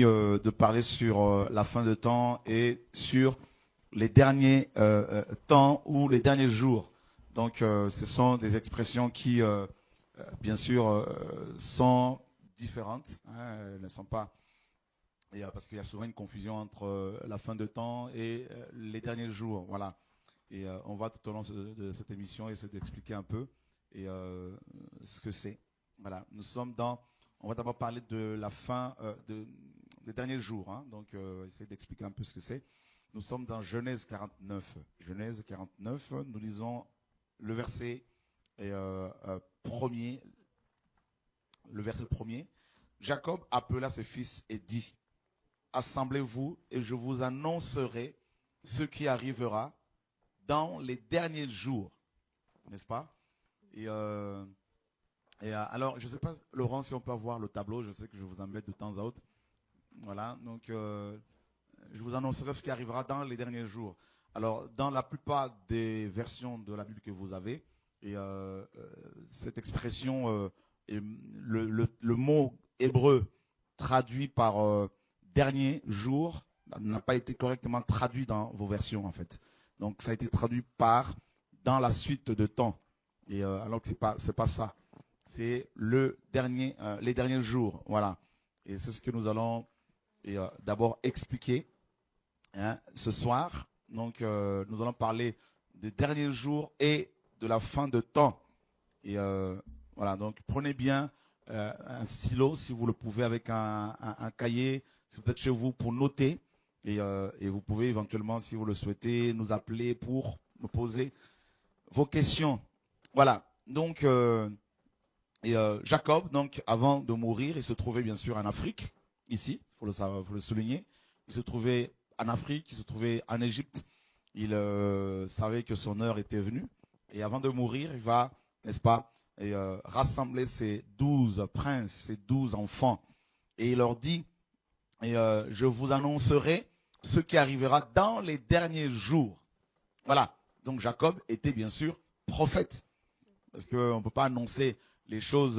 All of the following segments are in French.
promis de parler sur la fin de temps et sur les derniers temps ou les derniers jours. Donc, ce sont des expressions qui, bien sûr, sont différentes. Hein, elles ne sont pas... parce qu'il y a souvent une confusion entre la fin de temps et les derniers jours. Voilà. Et on va tout au long de cette émission essayer d'expliquer un peu ce que c'est. Voilà. Nous sommes dans... On va d'abord parler de la fin des derniers jours. Hein. Donc, essayer d'expliquer un peu ce que c'est. Nous sommes dans Genèse 49. Genèse 49, nous lisons le verset premier. Le verset premier. Jacob appela ses fils et dit: assemblez-vous et je vous annoncerai ce qui arrivera dans les derniers jours. N'est-ce pas? Alors, je ne sais pas, Laurent, si on peut avoir le tableau. Je sais que je vous embête de temps à autre. Voilà, donc je vous annoncerai ce qui arrivera dans les derniers jours. Alors, dans la plupart des versions de la Bible que vous avez, cette expression, le mot hébreu traduit par dernier jour n'a pas été correctement traduit dans vos versions, en fait. Donc, ça a été traduit par dans la suite de temps. Alors que c'est pas ça. C'est les derniers jours. Voilà. Et c'est ce que nous allons d'abord expliquer ce soir. Donc, nous allons parler des derniers jours et de la fin de temps. Et voilà. Donc, prenez bien un stylo, si vous le pouvez, avec un cahier, si vous êtes chez vous, pour noter. Et vous pouvez éventuellement, si vous le souhaitez, nous appeler pour nous poser vos questions. Voilà. Donc, Jacob, donc, avant de mourir, il se trouvait bien sûr en Afrique, ici, il faut le souligner. Il se trouvait en Afrique, il se trouvait en Égypte. Il savait que son heure était venue. Et avant de mourir, il va, n'est-ce pas, rassembler ses 12 princes, ses 12 enfants. Et il leur dit, je vous annoncerai ce qui arrivera dans les derniers jours. Voilà. Donc Jacob était bien sûr prophète. Parce qu'on ne peut pas annoncer les choses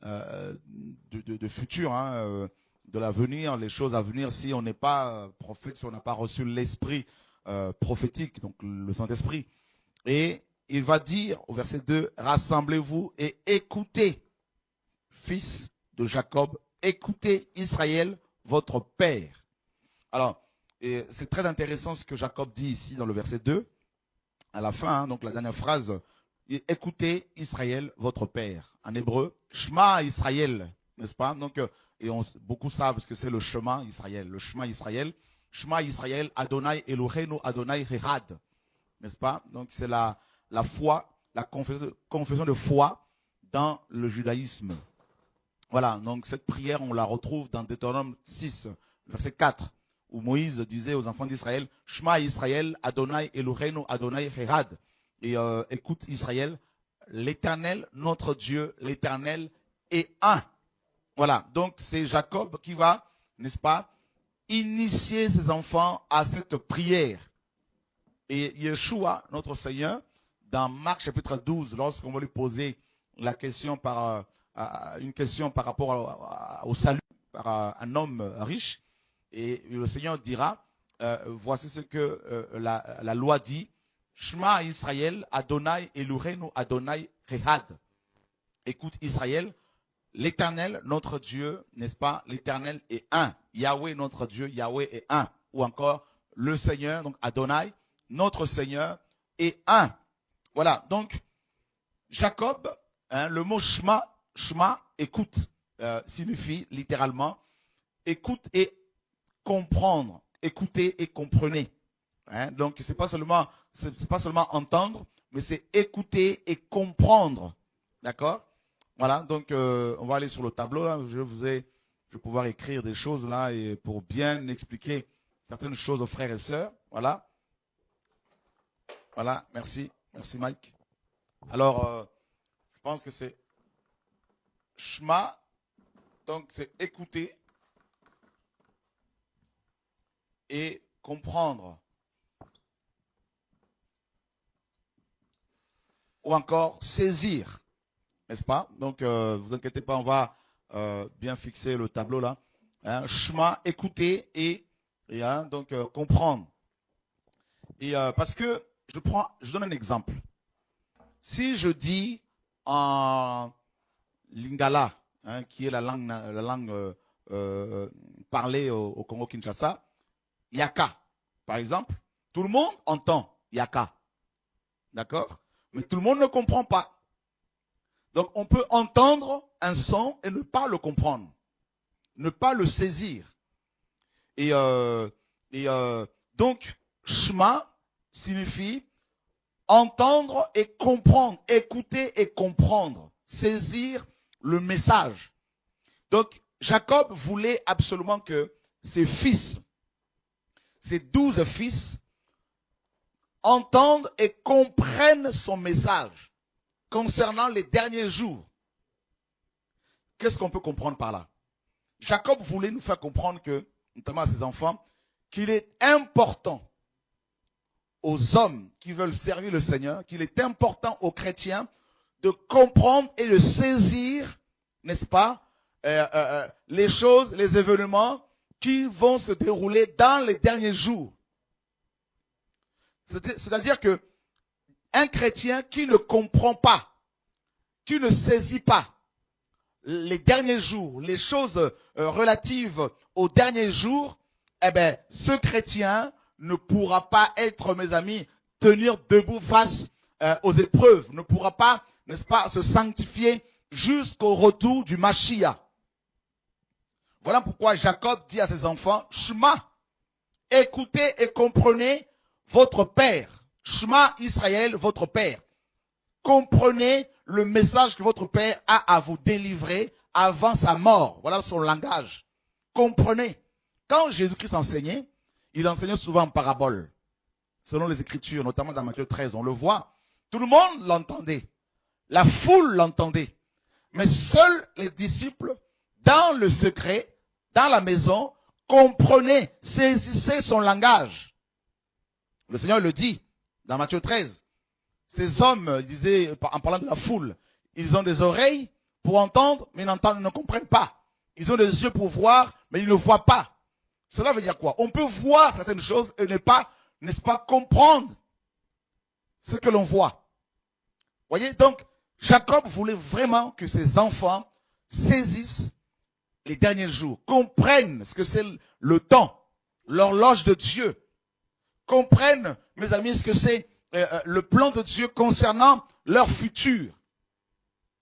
de futur, hein, de l'avenir, les choses à venir, si on n'est pas prophète, si on n'a pas reçu l'esprit prophétique, donc le Saint-Esprit. Et il va dire au verset 2, rassemblez-vous et écoutez, fils de Jacob, écoutez Israël, votre père. Alors, c'est très intéressant ce que Jacob dit ici dans le verset 2, à la fin, hein, donc la dernière phrase, écoutez Israël, votre père. En hébreu, Shema Israël, n'est-ce pas? Donc, beaucoup savent ce que c'est le Shema Israël. Le Shema Israël, Shema Israël, Adonai Eloheinu, Adonai Echad, n'est-ce pas? Donc, c'est la foi, la confession de foi dans le judaïsme. Voilà, donc cette prière, on la retrouve dans Deutéronome 6, verset 4, où Moïse disait aux enfants d'Israël, Shema Israël, Adonai Eloheinu, Adonai Echad. Et écoute Israël, l'Éternel, notre Dieu, l'Éternel est un. Voilà, donc c'est Jacob qui va, n'est-ce pas, initier ses enfants à cette prière. Et Yeshua, notre Seigneur, dans Marc chapitre 12, lorsqu'on va lui poser la question une question par rapport au salut par un homme riche, et le Seigneur dira, voici ce que la loi dit, Shema Israël, Adonai Eloheinu, Adonai Echad. Écoute Israël, l'Éternel, notre Dieu, n'est-ce pas? L'Éternel est un. Yahweh, notre Dieu, Yahweh est un. Ou encore, le Seigneur, donc Adonai, notre Seigneur est un. Voilà, donc, Jacob, hein, le mot Shema, écoute, signifie littéralement, écoute et comprendre. Écoutez et comprenez. Hein, donc, c'est pas seulement entendre, mais c'est écouter et comprendre. D'accord? Voilà, donc on va aller sur le tableau. Là. Je vais pouvoir écrire des choses là et pour bien expliquer certaines choses aux frères et sœurs. Voilà. Voilà, merci. Merci Mike. Alors, je pense que c'est Shema, donc c'est écouter et comprendre. Ou encore saisir, n'est-ce pas? Donc, vous inquiétez pas, on va bien fixer le tableau là. Hein, shema, écouter et donc comprendre. Et parce que je donne un exemple. Si je dis en lingala, hein, qui est la langue parlée au Congo-Kinshasa, yaka, par exemple, tout le monde entend yaka, d'accord? Mais tout le monde ne comprend pas. Donc on peut entendre un son et ne pas le comprendre, ne pas le saisir. Et donc shema signifie entendre et comprendre, écouter et comprendre, saisir le message. Donc, Jacob voulait absolument que ses fils, ses 12 fils, entendent et comprennent son message concernant les derniers jours. Qu'est-ce qu'on peut comprendre par là? Jacob voulait nous faire comprendre que, notamment à ses enfants, qu'il est important aux hommes qui veulent servir le Seigneur, qu'il est important aux chrétiens de comprendre et de saisir, n'est-ce pas, les choses, les événements qui vont se dérouler dans les derniers jours. C'est-à-dire que un chrétien qui ne comprend pas, qui ne saisit pas les derniers jours, les choses relatives aux derniers jours, eh bien, ce chrétien ne pourra pas être, mes amis, tenir debout face aux épreuves, ne pourra pas, n'est-ce pas, se sanctifier jusqu'au retour du Mashiach. Voilà pourquoi Jacob dit à ses enfants, Shema, écoutez et comprenez votre Père. Shema Israël, votre Père. Comprenez le message que votre Père a à vous délivrer avant sa mort. Voilà son langage. Comprenez. Quand Jésus-Christ enseignait, il enseignait souvent en parabole, selon les Écritures, notamment dans Matthieu 13. On le voit. Tout le monde l'entendait. La foule l'entendait. Mais seuls les disciples, dans le secret, dans la maison, comprenaient, saisissaient son langage. Le Seigneur le dit dans Matthieu 13. Ces hommes, il disait, en parlant de la foule, ils ont des oreilles pour entendre, mais ils ne comprennent pas. Ils ont des yeux pour voir, mais ils ne voient pas. Cela veut dire quoi? On peut voir certaines choses et ne pas, n'est-ce pas, comprendre ce que l'on voit. Voyez, donc, Jacob voulait vraiment que ses enfants saisissent les derniers jours, comprennent ce que c'est le temps, l'horloge de Dieu, comprennent, mes amis, ce que c'est le plan de Dieu concernant leur futur.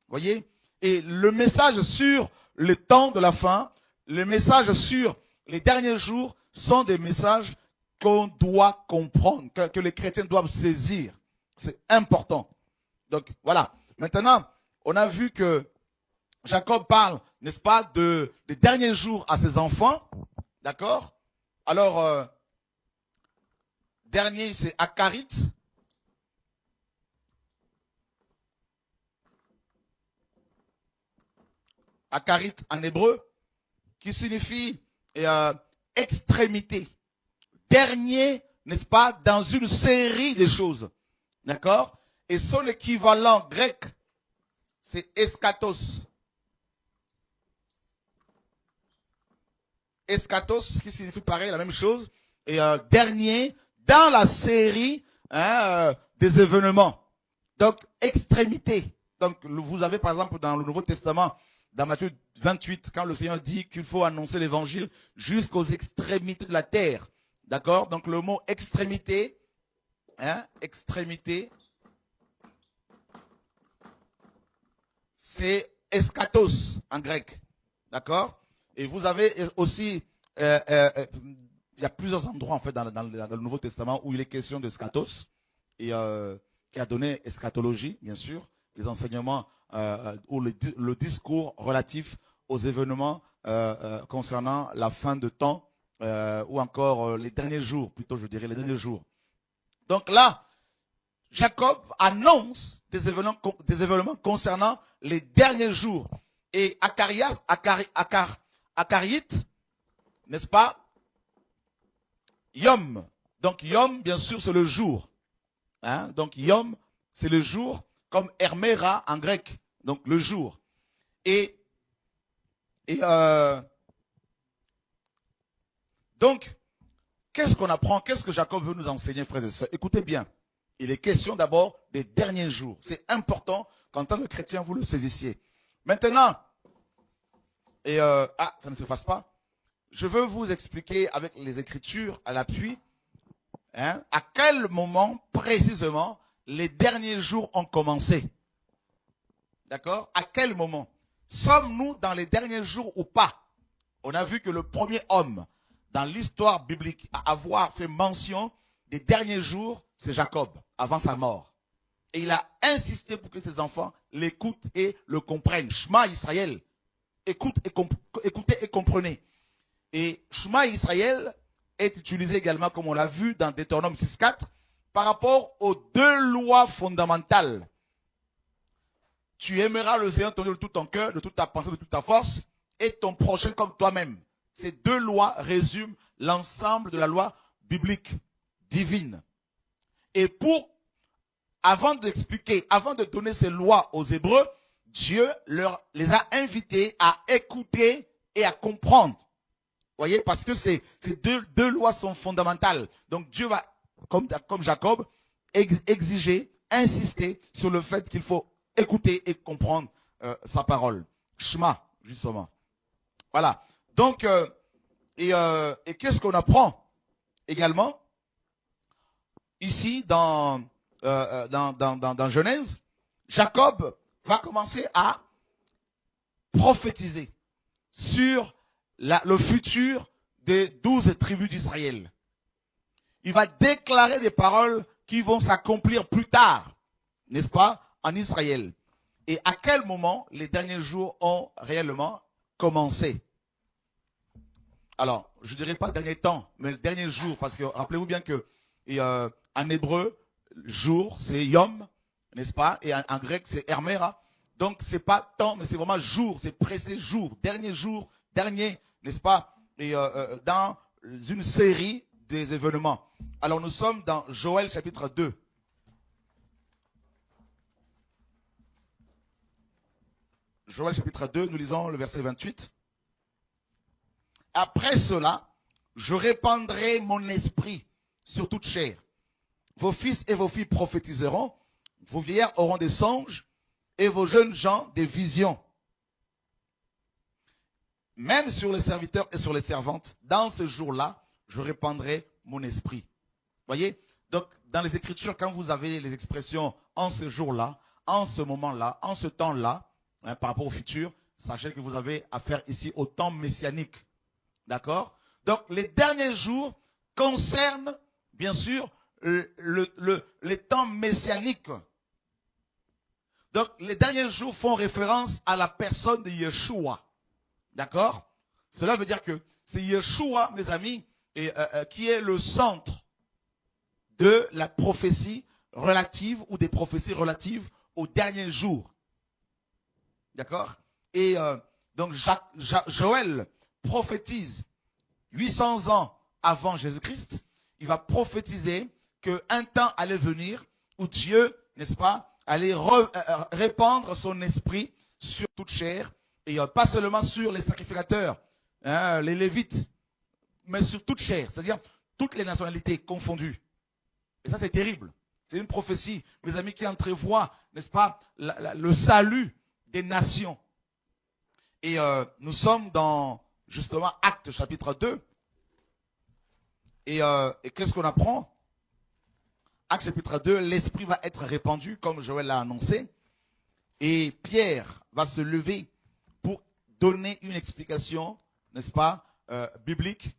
Voyez, et le message sur le temps de la fin, le message sur les derniers jours sont des messages qu'on doit comprendre, que les chrétiens doivent saisir. C'est important. Donc, voilà. Maintenant, on a vu que Jacob parle, n'est-ce pas, des derniers jours à ses enfants. D'accord? Alors, dernier, c'est Akarit. Akarit en hébreu, qui signifie extrémité. Dernier, n'est-ce pas, dans une série de choses. D'accord? Et son équivalent grec, c'est eschatos. Eschatos, qui signifie pareil, la même chose. Et dernier, dans la série des événements. Donc, extrémité. Donc, vous avez par exemple dans le Nouveau Testament, dans Matthieu 28, quand le Seigneur dit qu'il faut annoncer l'évangile jusqu'aux extrémités de la terre. D'accord? Donc, le mot extrémité, extrémité, c'est eschatos en grec. D'accord? Et vous avez aussi, il y a plusieurs endroits en fait dans le Nouveau Testament où il est question d'eschatos et qui a donné eschatologie, bien sûr, les enseignements ou le discours relatif aux événements concernant la fin de temps ou encore les derniers jours, plutôt je dirais les derniers jours. Donc là, Jacob annonce des événements concernant les derniers jours. Et Akarit, n'est-ce pas? Yom. Donc Yom, bien sûr, c'est le jour. Hein? Donc Yom, c'est le jour, comme Hermera en grec. Donc le jour. Et Donc, qu'est-ce qu'on apprend? Qu'est-ce que Jacob veut nous enseigner, frères et sœurs? Écoutez bien. Il est question d'abord des derniers jours. C'est important qu'en tant que chrétien, vous le saisissiez. Maintenant, ça ne s'efface pas. Je veux vous expliquer avec les Écritures à l'appui, à quel moment précisément les derniers jours ont commencé. D'accord? À quel moment? Sommes-nous dans les derniers jours ou pas? On a vu que le premier homme dans l'histoire biblique à avoir fait mention des derniers jours, c'est Jacob, avant sa mort. Et il a insisté pour que ses enfants l'écoutent et le comprennent. Shema Israël, écoutez et comprenez. Et Shema Israël est utilisé également, comme on l'a vu dans Deutéronome 6.4, par rapport aux deux lois fondamentales. Tu aimeras le Seigneur ton Dieu de tout ton cœur, de toute ta pensée, de toute ta force, et ton prochain comme toi-même. Ces deux lois résument l'ensemble de la loi biblique, divine. Et avant d'expliquer, avant de donner ces lois aux Hébreux, Dieu les a invités à écouter et à comprendre. Voyez, parce que ces deux lois sont fondamentales. Donc Dieu va, comme Jacob, exiger, insister sur le fait qu'il faut écouter et comprendre sa parole. Shema, justement. Voilà. Donc, et qu'est-ce qu'on apprend également ici dans Genèse? Jacob va commencer à prophétiser sur le futur des 12 tribus d'Israël. Il va déclarer des paroles qui vont s'accomplir plus tard, n'est-ce pas, en Israël. Et à quel moment les derniers jours ont réellement commencé? Alors, je ne dirais pas dernier temps, mais le dernier jour, parce que rappelez-vous bien que en hébreu, jour, c'est yom, n'est-ce pas? Et en grec, c'est hermera. Donc, c'est pas temps, mais c'est vraiment jour, c'est pressé jour, dernier, n'est-ce pas? Et dans une série des événements. Alors, nous sommes dans Joël chapitre 2. Joël chapitre 2, nous lisons le verset 28. Après cela, je répandrai mon esprit sur toute chair. Vos fils et vos filles prophétiseront, vos vieillards auront des songes, et vos jeunes gens des visions. Même sur les serviteurs et sur les servantes, dans ce jour-là, je répandrai mon esprit. Voyez? Donc, dans les Écritures, quand vous avez les expressions en ce jour-là, en ce moment-là, en ce temps-là, par rapport au futur, sachez que vous avez affaire ici au temps messianique. D'accord? Donc, les derniers jours concernent, bien sûr, les temps messianiques. Donc, les derniers jours font référence à la personne de Yeshua. D'accord? Cela veut dire que c'est Yeshua, mes amis, qui est le centre de la prophétie relative ou des prophéties relatives aux derniers jours. D'accord? Et donc, Joël prophétise 800 ans avant Jésus-Christ. Il va prophétiser qu'un temps allait venir où Dieu, n'est-ce pas, allait répandre son esprit sur toute chair, et pas seulement sur les sacrificateurs, les Lévites, mais sur toute chair, c'est-à-dire toutes les nationalités confondues. Et ça, c'est terrible. C'est une prophétie, mes amis, qui entrevoit, n'est-ce pas, le salut des nations. Et nous sommes dans, justement, Actes chapitre 2. Et qu'est-ce qu'on apprend? Actes chapitre 2, l'Esprit va être répandu, comme Joël l'a annoncé. Et Pierre va se lever pour donner une explication, n'est-ce pas, biblique,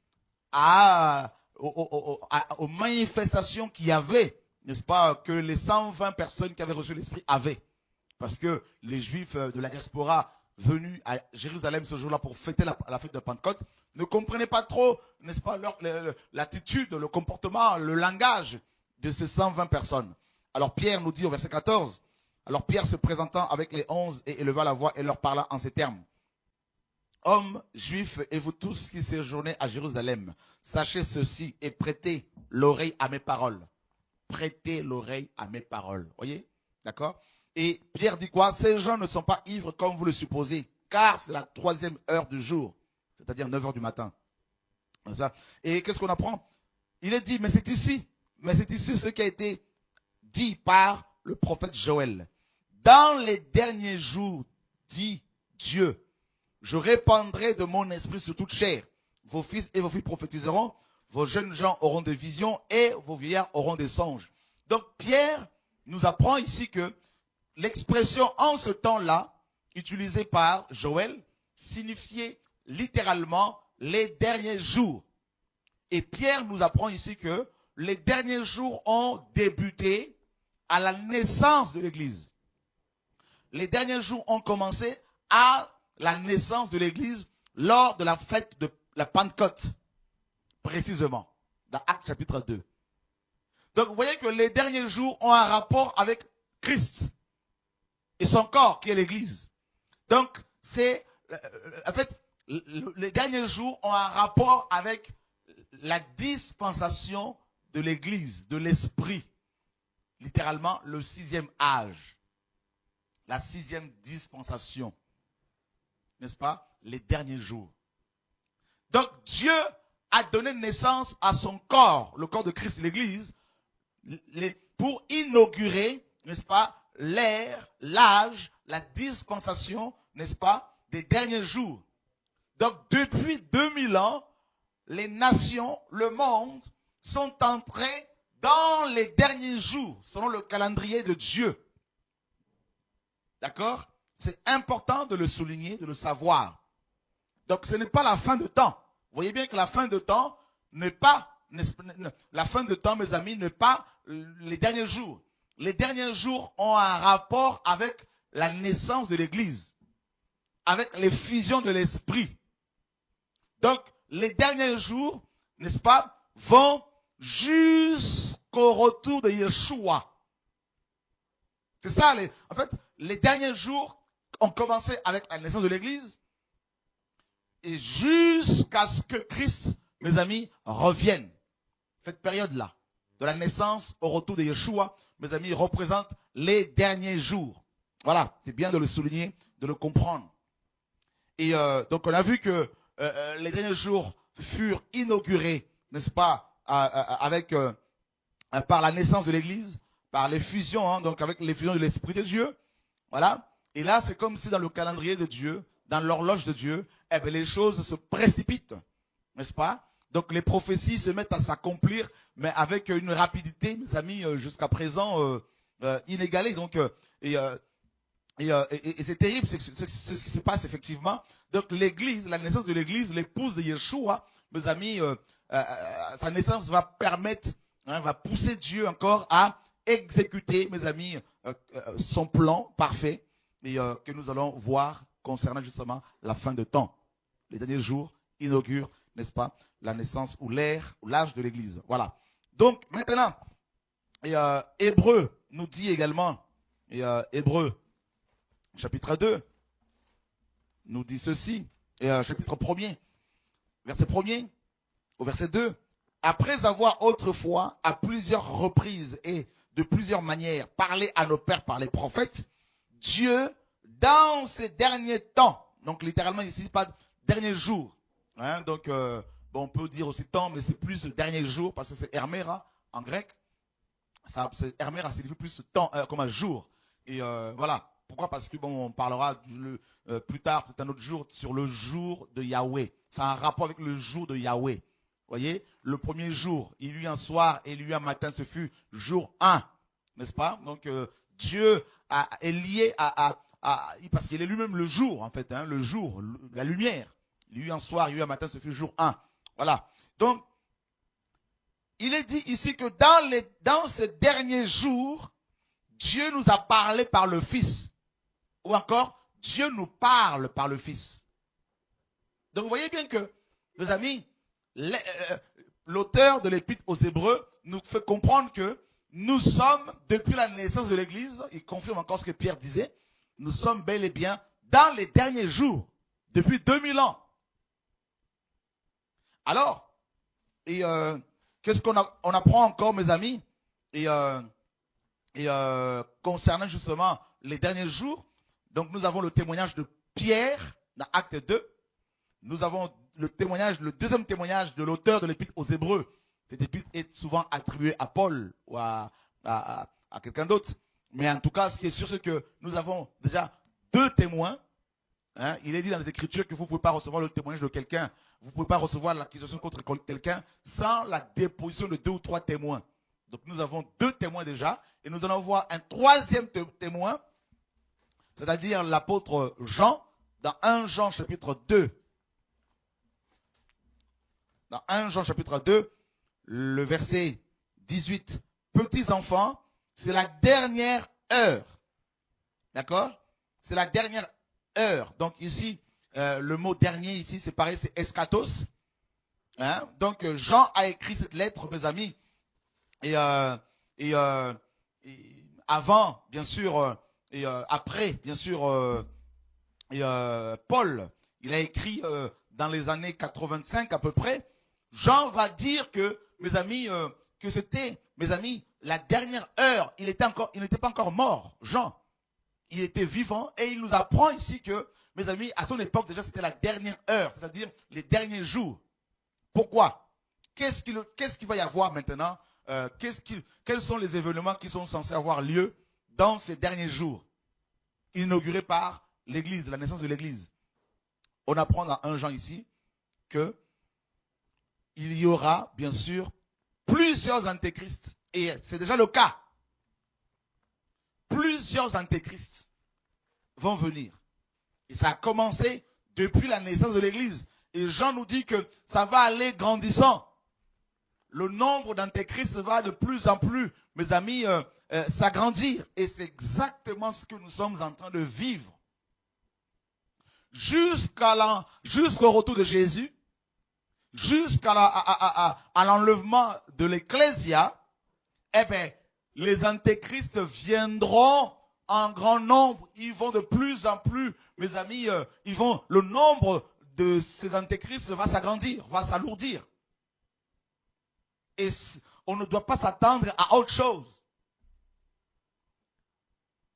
aux manifestations qu'il y avait, n'est-ce pas, que les 120 personnes qui avaient reçu l'Esprit avaient. Parce que les Juifs de la diaspora venus à Jérusalem ce jour-là pour fêter la fête de Pentecôte ne comprenaient pas trop, n'est-ce pas, l'attitude, le comportement, le langage de ces 120 personnes. Alors Pierre nous dit au verset 14, alors Pierre se présentant avec les 11 et éleva la voix et leur parla en ces termes. Hommes juifs et vous tous qui séjournez à Jérusalem, sachez ceci et prêtez l'oreille à mes paroles. Prêtez l'oreille à mes paroles. Voyez? D'accord? Et Pierre dit quoi? Ces gens ne sont pas ivres comme vous le supposez, car c'est la 3e heure du jour, c'est-à-dire 9 heures du matin. Et qu'est-ce qu'on apprend? Il est dit, mais c'est ici ce qui a été dit par le prophète Joël. Dans les derniers jours, dit Dieu, je répandrai de mon esprit sur toute chair. Vos fils et vos filles prophétiseront, vos jeunes gens auront des visions et vos vieillards auront des songes. Donc Pierre nous apprend ici que l'expression en ce temps-là, utilisée par Joël, signifiait littéralement les derniers jours. Et Pierre nous apprend ici que les derniers jours ont débuté à la naissance de l'Église. Les derniers jours ont commencé à la naissance de l'Église lors de la fête de la Pentecôte, précisément, dans Actes chapitre 2. Donc vous voyez que les derniers jours ont un rapport avec Christ et son corps qui est l'Église. Donc c'est, en fait, les derniers jours ont un rapport avec la dispensation de l'Église, de l'Esprit. Littéralement, le 6e âge. La 6e dispensation. N'est-ce pas? Les derniers jours. Donc, Dieu a donné naissance à son corps, le corps de Christ, l'Église, pour inaugurer, n'est-ce pas, l'ère, l'âge, la dispensation, n'est-ce pas, des derniers jours. Donc, depuis 2000 ans, les nations, le monde, sont entrés dans les derniers jours, selon le calendrier de Dieu. D'accord? C'est important de le souligner, de le savoir. Donc, ce n'est pas la fin de temps. Vous voyez bien que la fin de temps n'est pas, la fin de temps, mes amis, n'est pas les derniers jours. Les derniers jours ont un rapport avec la naissance de l'Église, avec l'effusion de l'Esprit. Donc, les derniers jours, n'est-ce pas, vont jusqu'au retour de Yeshua. C'est ça, en fait, les derniers jours ont commencé avec la naissance de l'Église et jusqu'à ce que Christ, mes amis, revienne. Cette période-là, de la naissance au retour de Yeshua, mes amis, représente les derniers jours. Voilà, c'est bien de le souligner, de le comprendre. Et donc, on a vu que les derniers jours furent inaugurés, n'est-ce pas, par la naissance de l'Église, par l'effusion, hein, donc avec l'effusion de l'Esprit de Dieu. Voilà. Et là, c'est comme si dans le calendrier de Dieu, dans l'horloge de Dieu, eh bien, les choses se précipitent, n'est-ce pas? Donc les prophéties se mettent à s'accomplir, mais avec une rapidité, mes amis, jusqu'à présent inégalée. Donc, et c'est terrible ce qui se passe effectivement. Donc l'Église, la naissance de l'Église, l'épouse de Yeshua, mes amis, sa naissance va permettre, hein, va pousser Dieu encore à exécuter, mes amis, son plan parfait et que nous allons voir concernant justement la fin de temps. Les derniers jours inaugurent, n'est-ce pas, la naissance ou l'ère ou l'âge de l'Église. Voilà. Donc maintenant, Hébreu nous dit également, Hébreu chapitre 2 nous dit ceci, chapitre 1er, verset 1er au verset 2. Après avoir autrefois, à plusieurs reprises et de plusieurs manières, parlé à nos pères par les prophètes, Dieu, dans ces derniers temps, donc littéralement ici, pas derniers jours, hein, donc bon, on peut dire aussi temps, mais c'est plus dernier jour, parce que c'est hermera en grec, hermera signifie plus temps, comme un jour, et voilà. Pourquoi? Parce que bon, on parlera plus tard, tout un autre jour, sur le jour de Yahweh. Ça a un rapport avec le jour de Yahweh. Voyez, le premier jour, il y eut un soir et il y eut un matin, ce fut jour 1, n'est-ce pas? Donc Dieu est lié parce qu'il est lui-même le jour, en fait, hein, le jour, la lumière. Il y eut un soir, il y eut un matin, ce fut jour 1. Voilà. Donc, il est dit ici que dans ces derniers jours, Dieu nous a parlé par le Fils. Ou encore, Dieu nous parle par le Fils. Donc vous voyez bien que, mes amis, l'auteur de l'Épître aux Hébreux nous fait comprendre que nous sommes, depuis la naissance de l'Église, il confirme encore ce que Pierre disait, nous sommes bel et bien dans les derniers jours, depuis 2000 ans. Alors, qu'est-ce qu'on apprend encore, mes amis, concernant justement les derniers jours? Donc nous avons le témoignage de Pierre dans Acte 2. Nous avons le deuxième témoignage de l'auteur de l'épître aux Hébreux. Cette épître est souvent attribuée à Paul ou à quelqu'un d'autre. Mais en tout cas, ce qui est sûr, c'est que nous avons déjà 2 témoins. Hein, il est dit dans les Écritures que vous ne pouvez pas recevoir le témoignage de quelqu'un. Vous ne pouvez pas recevoir l'accusation contre quelqu'un sans la déposition de 2 ou 3 témoins. Donc nous avons 2 témoins déjà. Et nous allons voir un 3e témoin, c'est-à-dire l'apôtre Jean, dans 1 Jean chapitre 2. Dans 1 Jean chapitre 2, le verset 18. Petits enfants, c'est la dernière heure. D'accord? C'est la dernière heure. Donc ici, le mot dernier ici, c'est pareil, c'est eschatos. Hein? Donc Jean a écrit cette lettre, mes amis. Et avant, bien sûr, et après, bien sûr, Paul, il a écrit dans les années 85 à peu près. Jean va dire que, mes amis, que c'était, mes amis, la dernière heure. Il n'était pas encore mort, Jean. Il était vivant et il nous apprend ici que, mes amis, à son époque déjà c'était la dernière heure, c'est-à-dire les derniers jours. Pourquoi? Qu'est-ce qu'il va y avoir maintenant? Quels sont les événements qui sont censés avoir lieu dans ces derniers jours, inaugurés par l'Église, la naissance de l'Église? On apprend dans 1 Jean ici que il y aura, bien sûr, plusieurs antéchrists. Et c'est déjà le cas. Plusieurs antéchrists vont venir. Et ça a commencé depuis la naissance de l'Église. Et Jean nous dit que ça va aller grandissant. Le nombre d'antéchrists va de plus en plus, mes amis, s'agrandir. Et c'est exactement ce que nous sommes en train de vivre. Jusqu'au retour de Jésus, jusqu'à l'enlèvement de l'Ecclésia, eh bien, les antéchrists viendront en grand nombre. Ils vont de plus en plus, mes amis, le nombre de ces antéchrists va s'agrandir, va s'alourdir. Et on ne doit pas s'attendre à autre chose.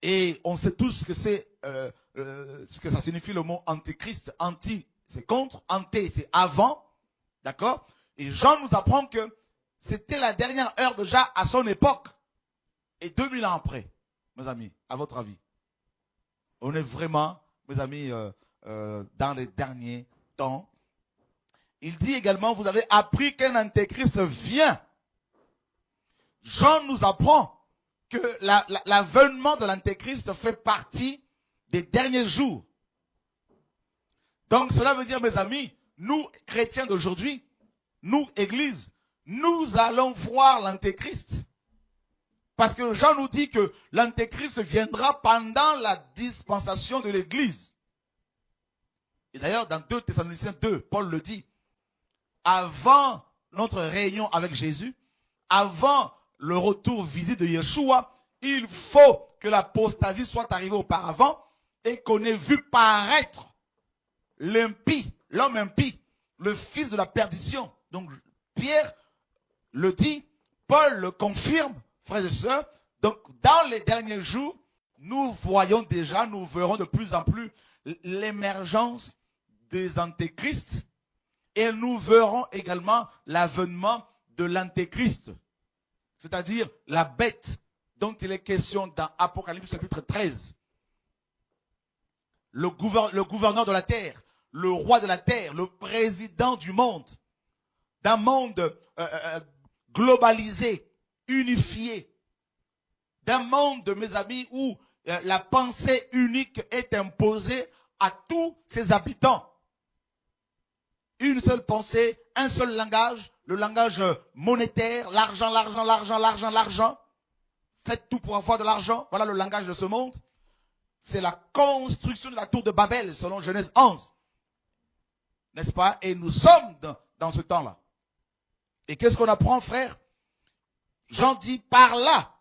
Et on sait tous ce que c'est, ce que ça signifie le mot antéchrist. Anti, c'est contre. Anté, c'est avant. D'accord? Et Jean nous apprend que c'était la dernière heure déjà à son époque. Et 2000 ans après, mes amis, à votre avis, on est vraiment, mes amis, dans les derniers temps. Il dit également, vous avez appris qu'un antéchrist vient. Jean nous apprend que l'avènement de l'antéchrist fait partie des derniers jours. Donc cela veut dire, mes amis, nous, chrétiens d'aujourd'hui, nous, Église, nous allons voir l'antéchrist. Parce que Jean nous dit que l'antéchrist viendra pendant la dispensation de l'Église. Et d'ailleurs, dans 2 Thessaloniciens 2, Paul le dit, avant notre réunion avec Jésus, avant le retour visible de Yeshua, il faut que l'apostasie soit arrivée auparavant et qu'on ait vu paraître l'impie, l'homme impie, le fils de la perdition. Donc Pierre le dit, Paul le confirme, frères et sœurs. Donc dans les derniers jours, nous voyons déjà, nous verrons de plus en plus l'émergence des antéchrists et nous verrons également l'avènement de l'antéchrist, c'est-à-dire la bête dont il est question dans Apocalypse chapitre 13. Le gouverneur de la terre, le roi de la terre, le président du monde, d'un monde globalisé, unifié, d'un monde, mes amis, où la pensée unique est imposée à tous ses habitants. Une seule pensée, un seul langage, le langage monétaire, l'argent, l'argent, l'argent, l'argent, l'argent. Faites tout pour avoir de l'argent. Voilà le langage de ce monde. C'est la construction de la tour de Babel, selon Genèse 11. N'est-ce pas? Et nous sommes dans ce temps-là. Et qu'est-ce qu'on apprend, frère? Jean dit, par là.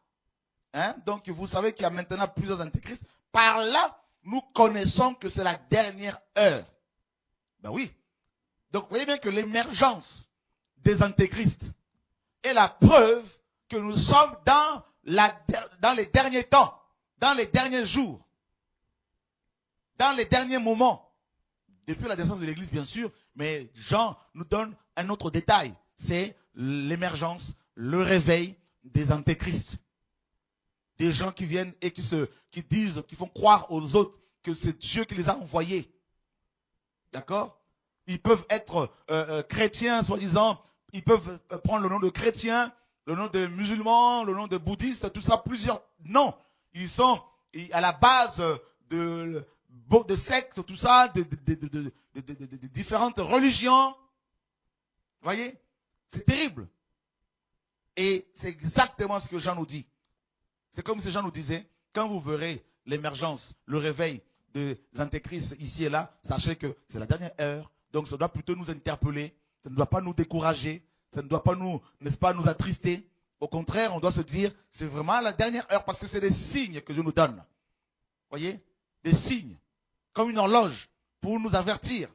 Hein? Donc, vous savez qu'il y a maintenant plusieurs antéchrists. Par là, nous connaissons que c'est la dernière heure. Ben oui. Donc, vous voyez bien que l'émergence des antéchrists est la preuve que nous sommes dans les derniers temps, dans les derniers jours, dans les derniers moments depuis la naissance de l'Église, bien sûr, mais Jean nous donne un autre détail. C'est l'émergence, le réveil des antéchrists. Des gens qui viennent et qui disent, qui font croire aux autres que c'est Dieu qui les a envoyés. D'accord? Ils peuvent être chrétiens, soi-disant. Ils peuvent prendre le nom de chrétiens, le nom de musulmans, le nom de bouddhistes, tout ça, plusieurs noms. Ils sont à la base de sectes, tout ça, de différentes religions. Vous voyez? C'est terrible. Et c'est exactement ce que Jean nous dit. C'est comme si Jean nous disait, quand vous verrez l'émergence, le réveil des antéchrists ici et là, sachez que c'est la dernière heure. Donc ça doit plutôt nous interpeller, ça ne doit pas nous décourager, ça ne doit pas nous, n'est-ce pas, nous attrister. Au contraire, on doit se dire, c'est vraiment la dernière heure parce que c'est des signes que Dieu nous donne. Vous voyez? Des signes, comme une horloge, pour nous avertir.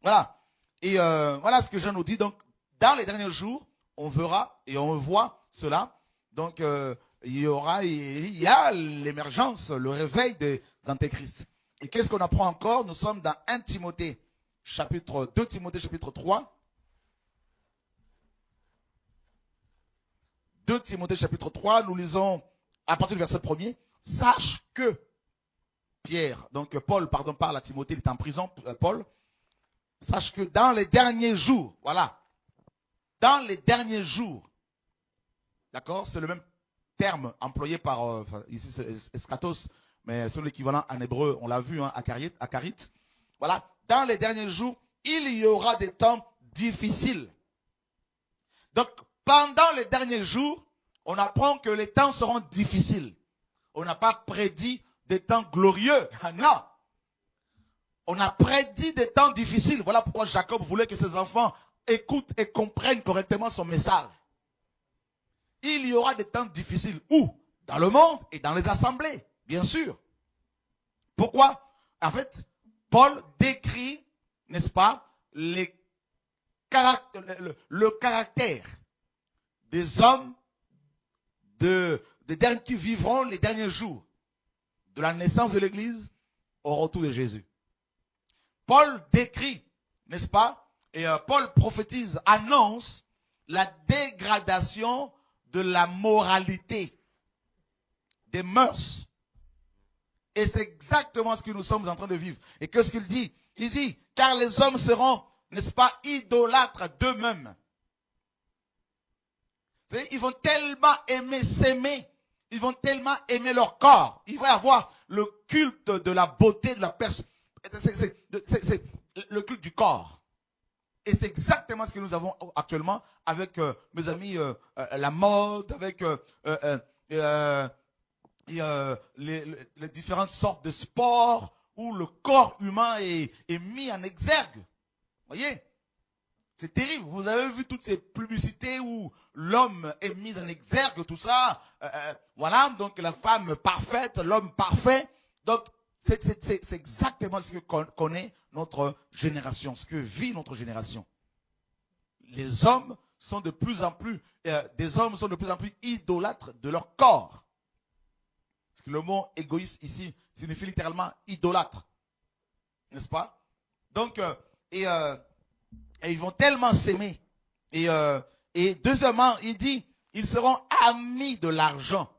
Voilà. Et voilà ce que Jean nous dit. Donc, dans les derniers jours, on verra et on voit cela. Donc, il y a l'émergence, le réveil des antéchrists. Et qu'est-ce qu'on apprend encore? Nous sommes dans 2 Timothée, chapitre 3. 2 Timothée, chapitre 3, nous lisons à partir du verset 1er. Sache que, Paul parle à Timothée, il est en prison, Paul. Sache que dans les derniers jours, voilà, dans les derniers jours, d'accord, c'est le même terme employé par, ici c'est eschatos, mais c'est l'équivalent en hébreu, on l'a vu, hein, akarit. Voilà, dans les derniers jours, il y aura des temps difficiles. Donc, pendant les derniers jours, on apprend que les temps seront difficiles. On n'a pas prédit des temps glorieux, non. On a prédit des temps difficiles. Voilà pourquoi Jacob voulait que ses enfants écoutent et comprennent correctement son message. Il y aura des temps difficiles. Où? Dans le monde et dans les assemblées, bien sûr. Pourquoi? En fait, Paul décrit, n'est-ce pas, le caractère des hommes qui vivront les derniers jours, de la naissance de l'Église au retour de Jésus. Paul décrit, n'est-ce pas, et Paul prophétise, annonce la dégradation de la moralité, des mœurs. Et c'est exactement ce que nous sommes en train de vivre. Et qu'est-ce qu'il dit? Il dit, car les hommes seront, n'est-ce pas, idolâtres d'eux-mêmes. Ils vont tellement aimer s'aimer, ils vont tellement aimer leur corps. Il va y avoir le culte de la beauté, de la personne. C'est le culte du corps. Et c'est exactement ce que nous avons actuellement avec mes amis, la mode, avec les différentes sortes de sports où le corps humain est mis en exergue. Vous voyez? C'est terrible. Vous avez vu toutes ces publicités où l'homme est mis en exergue, tout ça. Voilà, donc la femme parfaite, l'homme parfait. Donc, c'est exactement ce que connaît notre génération, ce que vit notre génération. Les hommes sont de plus en plus, idolâtres de leur corps. Parce que le mot égoïste ici signifie littéralement idolâtre. N'est-ce pas? Donc, et ils vont tellement s'aimer. Et deuxièmement, il dit, ils seront amis de l'argent.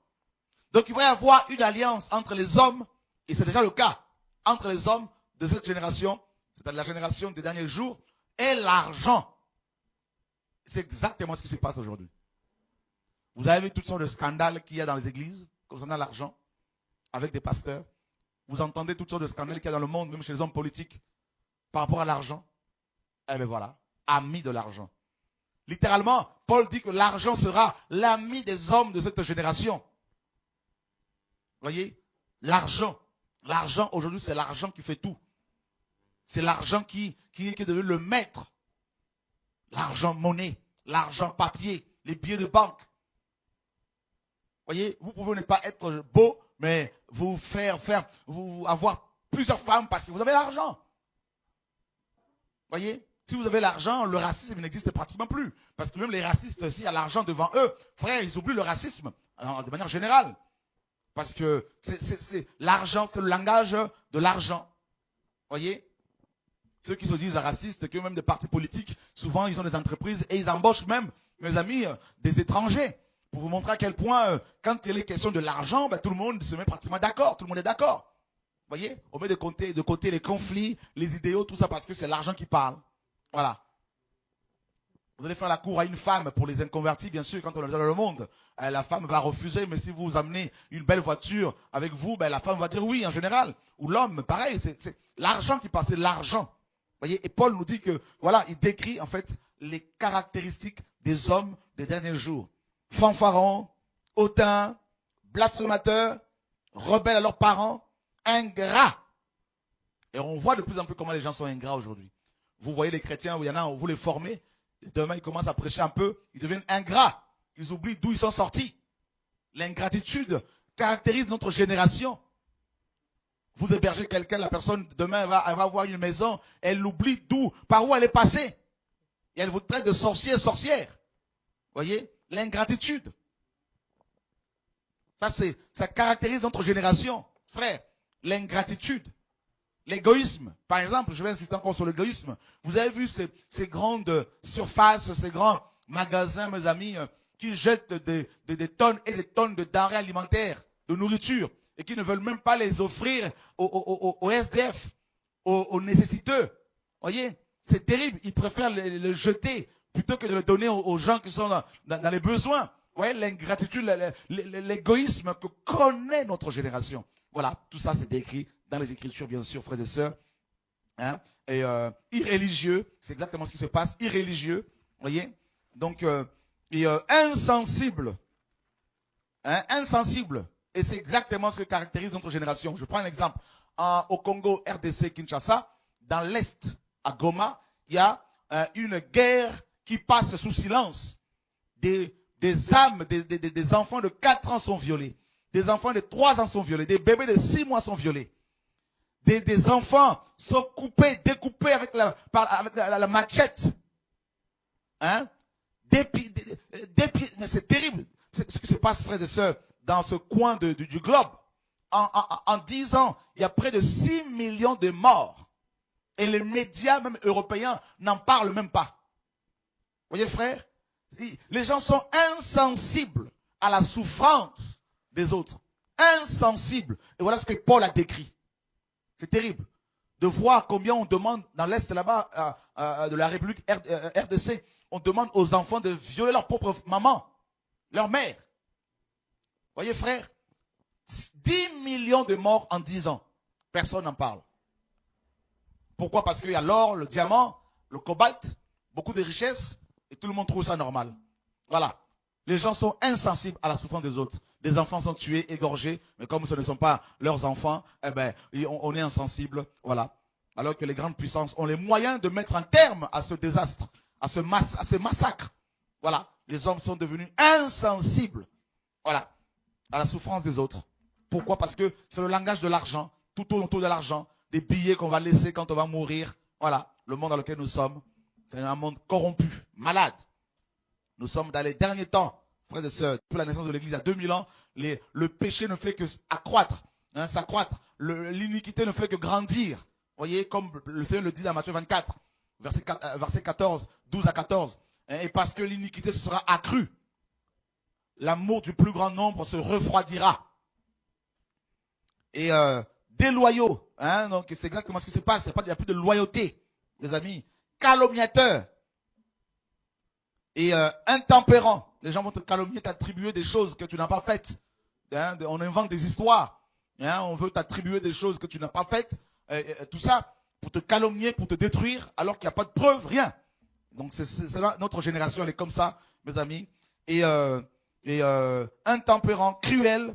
Donc il va y avoir une alliance entre les hommes, et c'est déjà le cas, entre les hommes de cette génération, c'est-à-dire la génération des derniers jours, et l'argent. C'est exactement ce qui se passe aujourd'hui. Vous avez vu toutes sortes de scandales qu'il y a dans les églises concernant l'argent, avec des pasteurs. Vous entendez toutes sortes de scandales qu'il y a dans le monde, même chez les hommes politiques, par rapport à l'argent. Eh bien voilà, amis de l'argent. Littéralement, Paul dit que l'argent sera l'ami des hommes de cette génération. Vous voyez? L'argent. L'argent, aujourd'hui, c'est l'argent qui fait tout. C'est l'argent qui est devenu le maître. L'argent monnaie, l'argent papier, les billets de banque. Vous voyez? Vous pouvez ne pas être beau, mais vous avoir plusieurs femmes parce que vous avez l'argent. Vous voyez? Si vous avez l'argent, le racisme n'existe pratiquement plus. Parce que même les racistes, s'il y a l'argent devant eux, frère, ils oublient le racisme, de manière générale. Parce que l'argent, c'est le langage de l'argent. Vous voyez? ceux qui se disent racistes, qui ont même des partis politiques, souvent ils ont des entreprises et ils embauchent même, mes amis, des étrangers. Pour vous montrer à quel point, quand il est question de l'argent, ben, tout le monde se met pratiquement d'accord, tout le monde est d'accord. Vous voyez, on met de côté les conflits, les idéaux, tout ça parce que c'est l'argent qui parle. Voilà. Vous allez faire la cour à une femme pour les inconvertis, bien sûr, quand on est dans le monde. La femme va refuser, mais si vous amenez une belle voiture avec vous, ben, la femme va dire oui en général. Ou l'homme, pareil, c'est l'argent qui passe, c'est l'argent. Vous voyez, et Paul nous dit que, voilà, il décrit en fait les caractéristiques des hommes des derniers jours. Fanfarons, hautains, blasphémateurs, rebelles à leurs parents, ingrats. Et on voit de plus en plus comment les gens sont ingrats aujourd'hui. Vous voyez les chrétiens, où il y en a, vous les formez. Demain, ils commencent à prêcher un peu, ils deviennent ingrats. Ils oublient d'où ils sont sortis. L'ingratitude caractérise notre génération. Vous hébergez quelqu'un, la personne, demain, elle va avoir une maison, elle oublie d'où, par où elle est passée. Et elle vous traite de sorcier, sorcière. Vous voyez? L'ingratitude. Ça caractérise notre génération. Frère, l'ingratitude. L'égoïsme, par exemple, je vais insister encore sur l'égoïsme. Vous avez vu ces grandes surfaces, ces grands magasins, mes amis, qui jettent des tonnes et des tonnes de denrées alimentaires, de nourriture, et qui ne veulent même pas les offrir aux SDF, aux nécessiteux. Voyez, c'est terrible. Ils préfèrent le jeter plutôt que de le donner aux gens qui sont dans les besoins. Vous voyez, l'ingratitude, l'égoïsme que connaît notre génération. Voilà, tout ça c'est décrit dans les Écritures, bien sûr, frères et sœurs. Hein? Et irréligieux, c'est exactement ce qui se passe, irréligieux, voyez. Donc, insensible. Hein? Insensible. Et c'est exactement ce que caractérise notre génération. Je prends un exemple. Au Congo, RDC, Kinshasa, dans l'Est, à Goma, il y a une guerre qui passe sous silence. Des âmes, des enfants de 4 ans sont violés. Des enfants de 3 ans sont violés. Des bébés de 6 mois sont violés. Des enfants sont coupés, découpés avec la machette. Hein? Mais c'est terrible. C'est ce qui se passe, frères et sœurs, dans ce coin du globe. En 10 ans, il y a près de 6 millions de morts. Et les médias, même européens, n'en parlent même pas. Vous voyez, frère? Les gens sont insensibles à la souffrance des autres. Insensibles. Et voilà ce que Paul a décrit. C'est terrible de voir combien on demande dans l'Est là-bas de la République RDC, on demande aux enfants de violer leur propre maman, leur mère. Voyez frère, 10 millions de morts en 10 ans. Personne n'en parle. Pourquoi? Parce qu'il y a l'or, le diamant, le cobalt, beaucoup de richesses, et tout le monde trouve ça normal. Voilà. Les gens sont insensibles à la souffrance des autres. Des enfants sont tués, égorgés, mais comme ce ne sont pas leurs enfants, eh ben, on est insensible. Voilà. Alors que les grandes puissances ont les moyens de mettre un terme à ce désastre, à ces massacres. Voilà. Les hommes sont devenus insensibles. Voilà. À la souffrance des autres. Pourquoi? Parce que c'est le langage de l'argent. Tout tourne autour de l'argent. Des billets qu'on va laisser quand on va mourir. Voilà. Le monde dans lequel nous sommes. C'est un monde corrompu, malade. Nous sommes dans les derniers temps, frères et sœurs. Depuis la naissance de l'Église, il y a 2000 ans, le péché ne fait que accroître, hein, s'accroître. L'iniquité ne fait que grandir. Vous voyez, comme le Seigneur le dit dans Matthieu 24, verset 14, 12 à 14. Hein, et parce que l'iniquité se sera accrue, l'amour du plus grand nombre se refroidira. Et déloyaux, hein, donc c'est exactement ce qui se passe. Il n'y a plus de loyauté, les amis. Calomniateurs. Et intempérant. Les gens vont te calomnier, t'attribuer des choses que tu n'as pas faites. Hein, on invente des histoires. Hein, on veut t'attribuer des choses que tu n'as pas faites. Tout ça pour te calomnier, pour te détruire, alors qu'il n'y a pas de preuve, rien. Donc notre génération, elle est comme ça, mes amis. Et intempérant, cruel,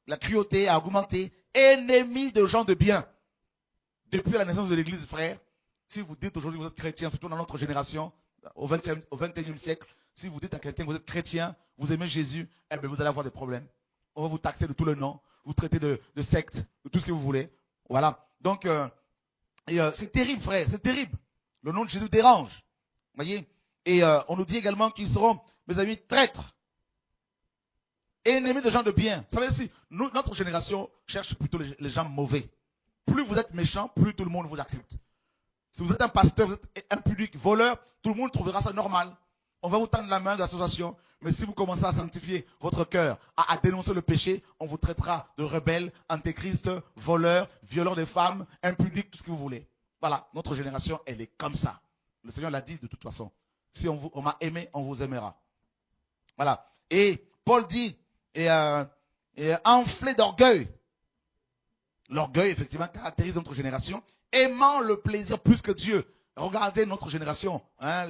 la cruauté a augmenté, ennemi de gens de bien. Depuis la naissance de l'Église, frère, si vous dites aujourd'hui que vous êtes chrétien, surtout dans notre génération, au 21e siècle, si vous dites à quelqu'un que vous êtes chrétien, vous aimez Jésus, eh bien vous allez avoir des problèmes. On va vous taxer de tout le nom, vous traiter de secte, de tout ce que vous voulez. Voilà. Donc, c'est terrible, frère, c'est terrible. Le nom de Jésus dérange. Voyez. Et on nous dit également qu'ils seront, mes amis, traîtres. Ennemis de gens de bien. Vous savez, si notre génération cherche plutôt les gens mauvais. Plus vous êtes méchant, plus tout le monde vous accepte. Si vous êtes un pasteur, vous êtes impudique, voleur, tout le monde trouvera ça normal. On va vous tendre la main de l'association. Mais si vous commencez à sanctifier votre cœur, à dénoncer le péché, on vous traitera de rebelles, antéchrist, voleurs, violeurs des femmes, impudiques, tout ce que vous voulez. Voilà, notre génération, elle est comme ça. Le Seigneur l'a dit de toute façon. Si on m'a aimé, on vous aimera. Voilà. Et Paul dit, enflé d'orgueil. L'orgueil, effectivement, caractérise notre génération. Aimant le plaisir plus que Dieu. Regardez notre génération, hein,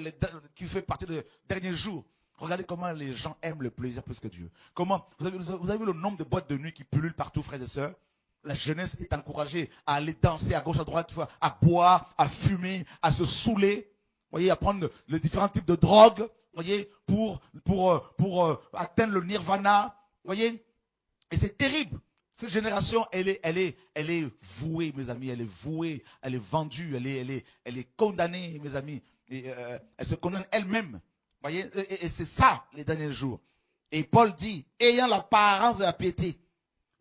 qui fait partie des derniers jours. Regardez comment les gens aiment le plaisir plus que Dieu. Comment, vous avez vu le nombre de boîtes de nuit qui pullulent partout, frères et sœurs? La jeunesse est encouragée à aller danser à gauche, à droite, à boire, à fumer, à se saouler. Voyez, à prendre les différents types de drogues, voyez, pour atteindre le nirvana. Voyez, et c'est terrible. Cette génération, elle est vouée, mes amis, elle est vouée, elle est vendue, elle est condamnée, mes amis. Et, elle se condamne elle-même. Voyez, et c'est ça, les derniers jours. Et Paul dit, ayant l'apparence de la piété,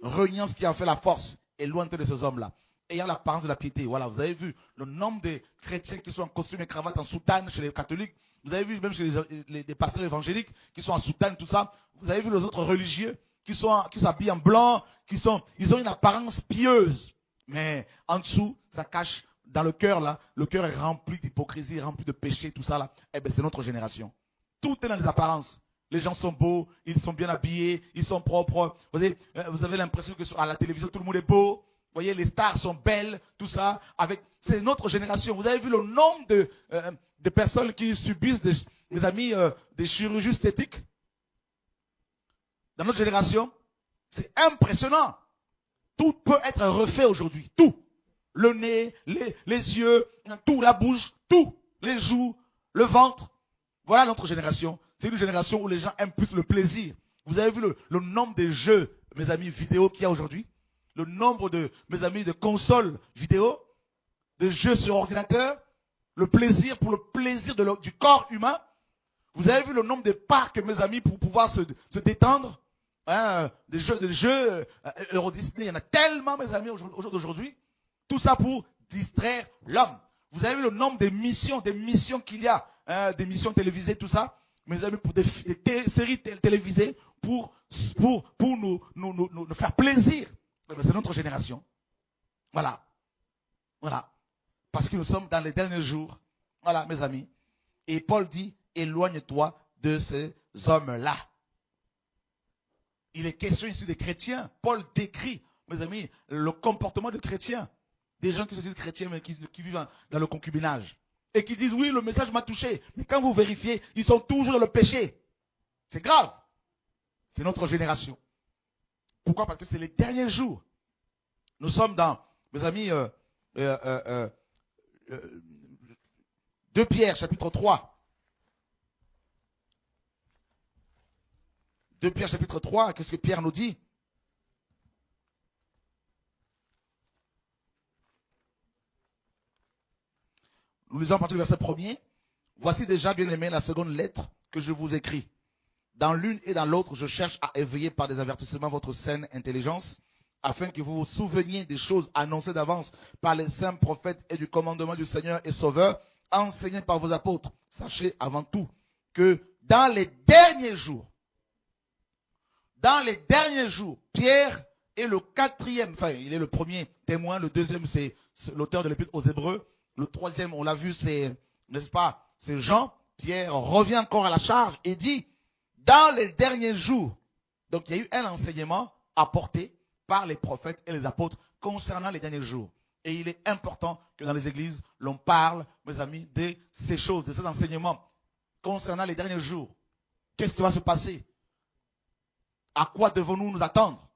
reniant ce qui a fait la force, et loin de ces hommes-là. Ayant l'apparence de la piété. Voilà, vous avez vu le nombre de chrétiens qui sont en costume et cravate, en soutane chez les catholiques. Vous avez vu même chez les pasteurs évangéliques qui sont en soutane, tout ça. Vous avez vu les autres religieux qui s'habillent en blanc, ils ont une apparence pieuse. Mais en dessous, ça cache, dans le cœur là, le cœur est rempli d'hypocrisie, rempli de péché, tout ça là. Eh bien, c'est notre génération. Tout est dans les apparences. Les gens sont beaux, ils sont bien habillés, ils sont propres. Vous avez l'impression que à la télévision, tout le monde est beau. Vous voyez, les stars sont belles, tout ça. C'est notre génération. Vous avez vu le nombre de personnes qui subissent, mes amis, des chirurgies esthétiques dans notre génération? C'est impressionnant. Tout peut être refait aujourd'hui. Tout. Le nez, les yeux, tout, la bouche, tout. Les joues, le ventre. Voilà notre génération. C'est une génération où les gens aiment plus le plaisir. Vous avez vu le nombre de jeux, mes amis, vidéo qu'il y a aujourd'hui? Le nombre de, mes amis, de consoles vidéo, de jeux sur ordinateur, le plaisir pour le plaisir du corps humain. Vous avez vu le nombre de parcs, mes amis, pour pouvoir se détendre? Hein, des jeux Euro Disney, il y en a tellement, mes amis, aujourd'hui. Tout ça pour distraire l'homme. Vous avez vu le nombre des missions qu'il y a, hein, des missions télévisées, tout ça, mes amis, pour des séries télévisées, pour nous faire plaisir. C'est notre génération. Voilà. Voilà. Parce que nous sommes dans les derniers jours. Voilà, mes amis. Et Paul dit, éloigne-toi de ces hommes-là. Il est question ici des chrétiens. Paul décrit, mes amis, le comportement de chrétiens. Des gens qui se disent chrétiens, mais qui vivent dans le concubinage. Et qui disent, oui, le message m'a touché. Mais quand vous vérifiez, ils sont toujours dans le péché. C'est grave. C'est notre génération. Pourquoi? Parce que c'est les derniers jours. Nous sommes dans, mes amis, 2 Pierre, chapitre 3. 2 Pierre, chapitre 3, qu'est-ce que Pierre nous dit? Nous lisons à partir du verset 1er. Voici déjà, bien aimé, la seconde lettre que je vous écris. Dans l'une et dans l'autre, je cherche à éveiller par des avertissements votre saine intelligence, afin que vous vous souveniez des choses annoncées d'avance par les saints prophètes et du commandement du Seigneur et Sauveur, enseignées par vos apôtres. Sachez avant tout que dans les derniers jours, Pierre est le 4e, enfin, il est le premier témoin, le 2e, c'est l'auteur de l'Épître aux Hébreux, le 3e, on l'a vu, c'est, n'est-ce pas, c'est Jean. Pierre revient encore à la charge et dit, dans les derniers jours, donc il y a eu un enseignement apporté par les prophètes et les apôtres concernant les derniers jours. Et il est important que dans les églises, l'on parle, mes amis, de ces choses, de ces enseignements concernant les derniers jours. Qu'est-ce qui va se passer? À quoi devons-nous nous attendre?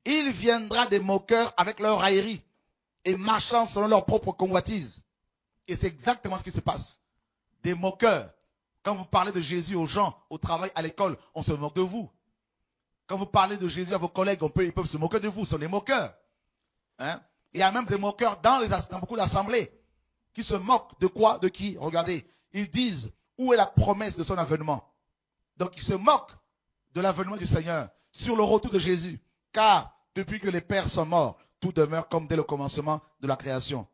Il viendra des moqueurs avec leur raillerie et marchant selon leur propre convoitise. Et c'est exactement ce qui se passe. Des moqueurs. Quand vous parlez de Jésus aux gens, au travail, à l'école, on se moque de vous. Quand vous parlez de Jésus à vos collègues, ils peuvent se moquer de vous. Ce sont des moqueurs. Hein? Il y a même des moqueurs dans beaucoup d'assemblées qui se moquent de quoi? De qui? Regardez. Ils disent, où est la promesse de son avènement? Donc ils se moquent de l'avènement du Seigneur, sur le retour de Jésus. Car depuis que les pères sont morts, tout demeure comme dès le commencement de la création.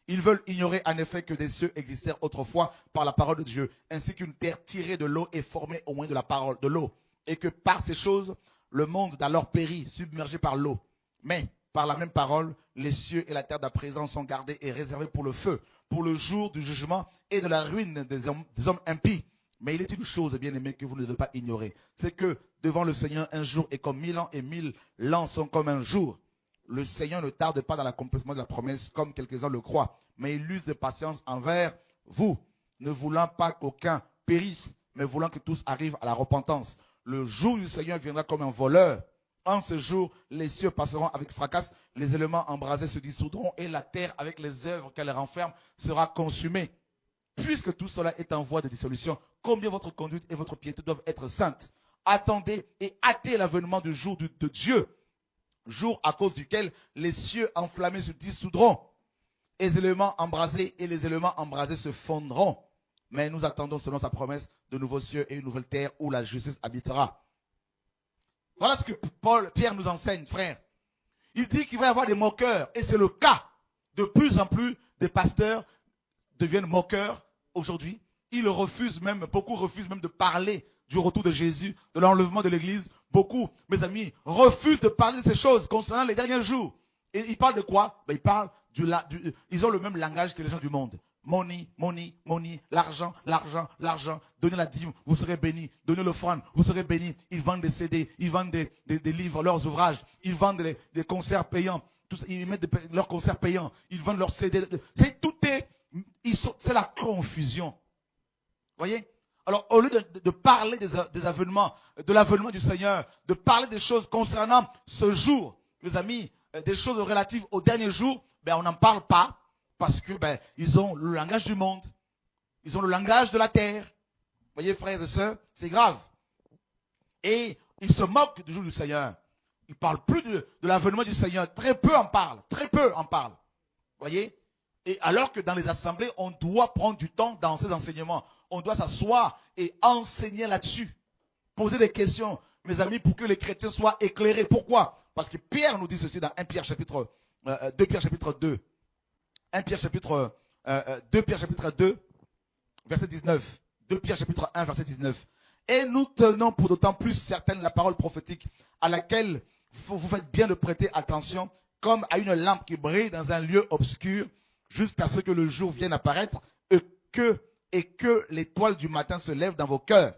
Ils veulent ignorer en effet que des cieux existèrent autrefois par la parole de Dieu, ainsi qu'une terre tirée de l'eau est formée au moins de la parole de l'eau, et que par ces choses, le monde d'alors périt, submergé par l'eau. Mais par la même parole, les cieux et la terre d'à présent sont gardés et réservés pour le feu, pour le jour du jugement et de la ruine des hommes impies. Mais il est une chose, bien-aimés, que vous ne devez pas ignorer. C'est que devant le Seigneur, un jour est comme 1000 ans et 1000 ans sont comme un jour. Le Seigneur ne tarde pas dans l'accomplissement de la promesse, comme quelques-uns le croient, mais il use de patience envers vous, ne voulant pas qu'aucun périsse, mais voulant que tous arrivent à la repentance. Le jour du Seigneur viendra comme un voleur. En ce jour, les cieux passeront avec fracas, les éléments embrasés se dissoudront et la terre, avec les œuvres qu'elle renferme, sera consumée. Puisque tout cela est en voie de dissolution, combien votre conduite et votre piété doivent être saintes. Attendez et hâtez l'avènement du jour de Dieu, jour à cause duquel les cieux enflammés se dissoudront, et les éléments embrasés se fondront. Mais nous attendons, selon sa promesse, de nouveaux cieux et une nouvelle terre où la justice habitera. Voilà ce que Pierre nous enseigne, frère. Il dit qu'il va y avoir des moqueurs, et c'est le cas. De plus en plus, des pasteurs deviennent moqueurs aujourd'hui. Beaucoup refusent même de parler du retour de Jésus, de l'enlèvement de l'église. Beaucoup, mes amis, refusent de parler de ces choses concernant les derniers jours. Et ils parlent de quoi? Ils parlent ils ont le même langage que les gens du monde. Money, money, money, l'argent, l'argent, l'argent. Donnez la dîme, vous serez bénis. Donnez l'offrande, vous serez bénis. Ils vendent des CD, ils vendent des livres, leurs ouvrages. Ils vendent des concerts payants. Ils mettent leurs concerts payants. Ils vendent leurs CD. C'est la confusion. Voyez? Alors, au lieu de parler des avènements, de l'avènement du Seigneur, de parler des choses concernant ce jour, mes amis, des choses relatives au dernier jour, on n'en parle pas parce que ils ont le langage du monde, ils ont le langage de la terre. Voyez, frères et sœurs, c'est grave. Et ils se moquent du jour du Seigneur. Ils ne parlent plus de l'avènement du Seigneur. Très peu en parlent. Très peu en parlent. Voyez? Et alors que dans les assemblées, on doit prendre du temps dans ces enseignements. On doit s'asseoir et enseigner là-dessus. Poser des questions, mes amis, pour que les chrétiens soient éclairés. Pourquoi? Parce que Pierre nous dit ceci dans 2 Pierre chapitre 2. 2 Pierre chapitre 2, verset 19. 2 Pierre chapitre 1, verset 19. Et nous tenons pour d'autant plus certaine la parole prophétique à laquelle vous faites bien de prêter attention, comme à une lampe qui brille dans un lieu obscur, jusqu'à ce que le jour vienne apparaître et que l'étoile du matin se lève dans vos cœurs.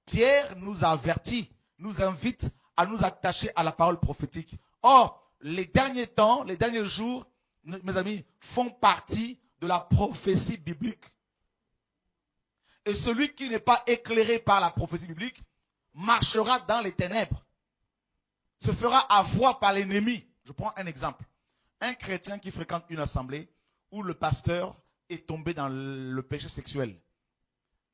Pierre nous avertit, nous invite à nous attacher à la parole prophétique. Or, les derniers temps, les derniers jours, mes amis, font partie de la prophétie biblique. Et celui qui n'est pas éclairé par la prophétie biblique marchera dans les ténèbres, se fera avoir par l'ennemi. Je prends un exemple. Un chrétien qui fréquente une assemblée où le pasteur est tombé dans le péché sexuel,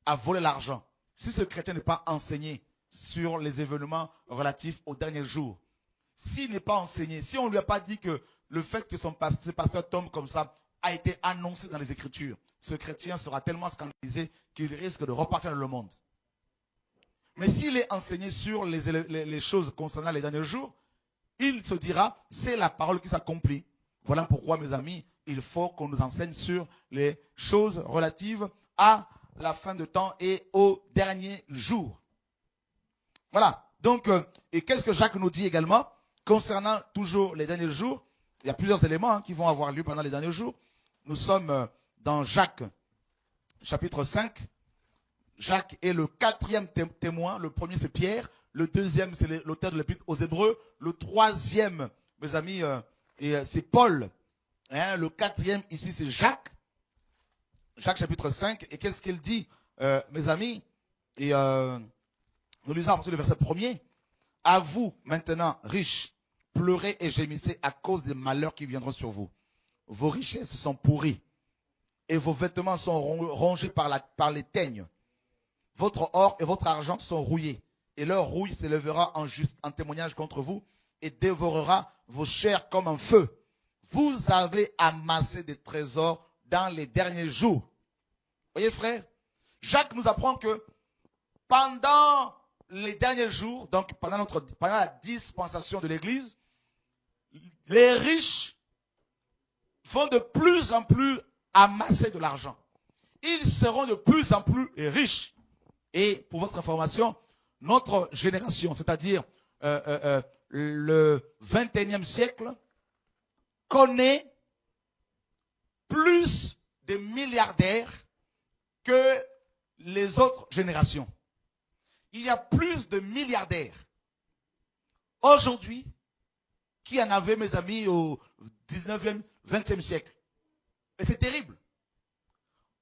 a volé l'argent. Si ce chrétien n'est pas enseigné sur les événements relatifs aux derniers jours, s'il n'est pas enseigné, si on ne lui a pas dit que le fait que ce pasteur tombe comme ça a été annoncé dans les Écritures, ce chrétien sera tellement scandalisé qu'il risque de repartir dans le monde. Mais s'il est enseigné sur les choses concernant les derniers jours, il se dira, c'est la parole qui s'accomplit. Voilà pourquoi, mes amis, il faut qu'on nous enseigne sur les choses relatives à la fin de temps et au dernier jour. Voilà. Donc, et qu'est-ce que Jacques nous dit également concernant toujours les derniers jours? Il y a plusieurs éléments qui vont avoir lieu pendant les derniers jours. Nous sommes dans Jacques, chapitre 5. Jacques est le quatrième témoin. Le premier, c'est Pierre. Le deuxième, c'est l'auteur de l'Épître aux Hébreux. Le troisième, mes amis, c'est Paul. Le quatrième, ici, c'est Jacques. Jacques, chapitre 5. Et qu'est-ce qu'il dit, mes amis? Et nous lisons à partir du verset 1er. À vous, maintenant, riches, pleurez et gémissez à cause des malheurs qui viendront sur vous. Vos richesses sont pourries et vos vêtements sont rongés par les teignes. Votre or et votre argent sont rouillés et leur rouille s'élèvera en témoignage contre vous et dévorera vos chairs comme un feu. Vous avez amassé des trésors dans les derniers jours. Voyez, frère, Jacques nous apprend que pendant les derniers jours, donc pendant la dispensation de l'Église, les riches vont de plus en plus amasser de l'argent. Ils seront de plus en plus riches. Et pour votre information, notre génération, c'est-à-dire le 21e siècle, connaît plus de milliardaires que les autres générations. Il y a plus de milliardaires aujourd'hui qu'il y en avait, mes amis, au 19e, 20e siècle. Et c'est terrible.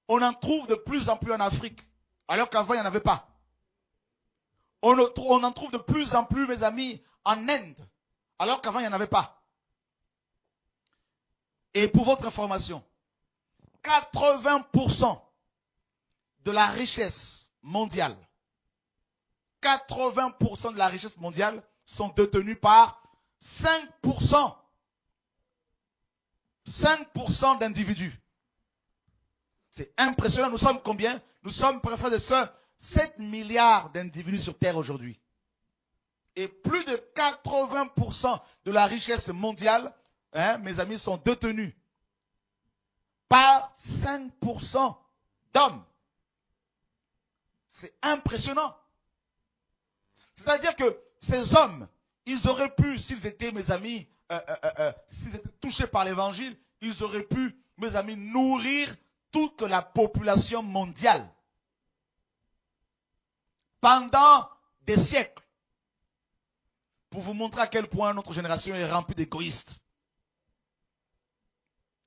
On en trouve de plus en plus en Afrique, alors qu'avant, il n'y en avait pas. On en trouve de plus en plus, mes amis, en Inde, alors qu'avant, il n'y en avait pas. Et pour votre information, 80% de la richesse mondiale, 80% de la richesse mondiale sont détenus par 5%. 5% d'individus. C'est impressionnant. Nous sommes combien? Nous sommes, frères et sœurs, 7 milliards d'individus sur Terre aujourd'hui. Et plus de 80% de la richesse mondiale, mes amis, sont détenus par 5% d'hommes. C'est impressionnant. C'est-à-dire que ces hommes, ils auraient pu, s'ils étaient, mes amis, s'ils étaient touchés par l'évangile, ils auraient pu, mes amis, nourrir toute la population mondiale. Pendant des siècles. Pour vous montrer à quel point notre génération est remplie d'égoïstes.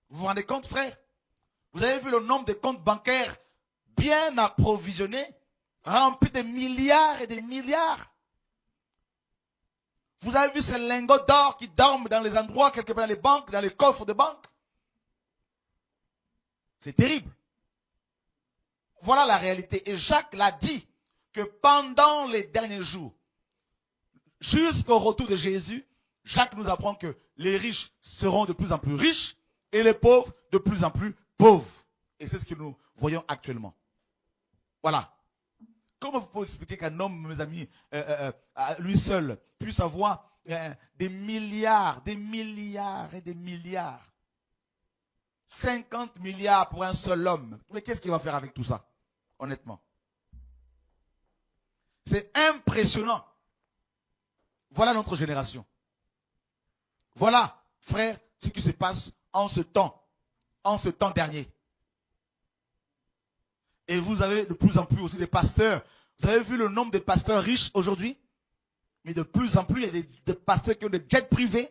Vous vous rendez compte, frère? Vous avez vu le nombre de comptes bancaires bien approvisionnés, remplis de milliards et des milliards. Vous avez vu ces lingots d'or qui dorment dans les endroits, quelque part dans les banques, dans les coffres de banque. C'est terrible. Voilà la réalité. Et Jacques l'a dit que pendant les derniers jours, jusqu'au retour de Jésus, Jacques nous apprend que les riches seront de plus en plus riches et les pauvres de plus en plus pauvres. Et c'est ce que nous voyons actuellement. Voilà. Comment vous pouvez expliquer qu'un homme, mes amis, à lui seul, puisse avoir des milliards et des milliards, 50 milliards pour un seul homme? Mais qu'est-ce qu'il va faire avec tout ça, honnêtement? C'est impressionnant. Voilà notre génération. Voilà, frère, ce qui se passe en ce temps dernier. Et vous avez de plus en plus aussi des pasteurs. Vous avez vu le nombre de pasteurs riches aujourd'hui? Mais de plus en plus, il y a des pasteurs qui ont des jets privés.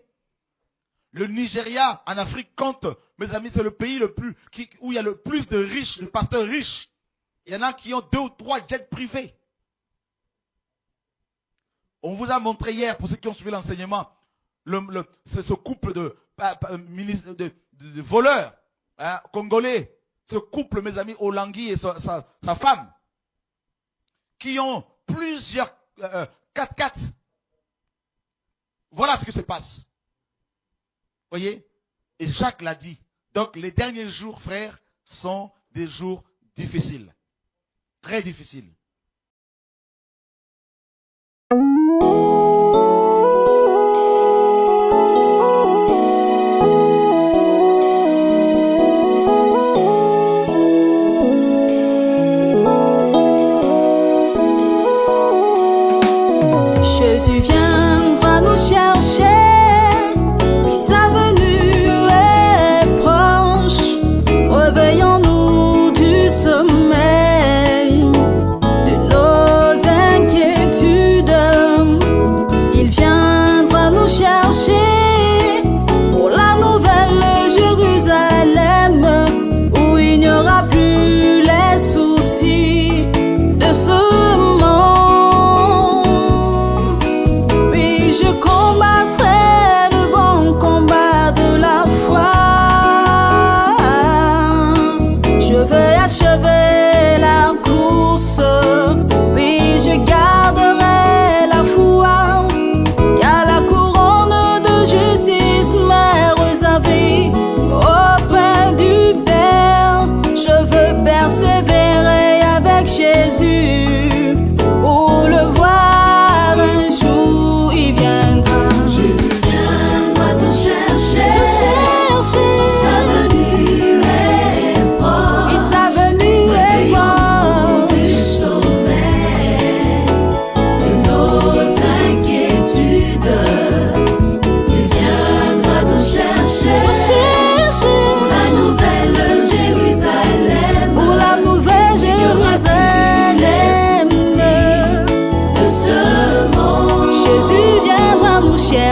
Le Nigeria, en Afrique, compte, mes amis, c'est le pays où il y a le plus de riches, de pasteurs riches. Il y en a qui ont 2 ou 3 jets privés. On vous a montré hier, pour ceux qui ont suivi l'enseignement, ce couple de voleurs congolais. Ce couple, mes amis, Olangui et sa femme, qui ont plusieurs 4x4. Voilà ce qui se passe. Voyez? Et Jacques l'a dit. Donc, les derniers jours, frères, sont des jours difficiles. Très difficiles. Jésus viendra nous chercher, puis sa venue est proche. Réveillons-nous du sommeil,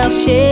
chercher.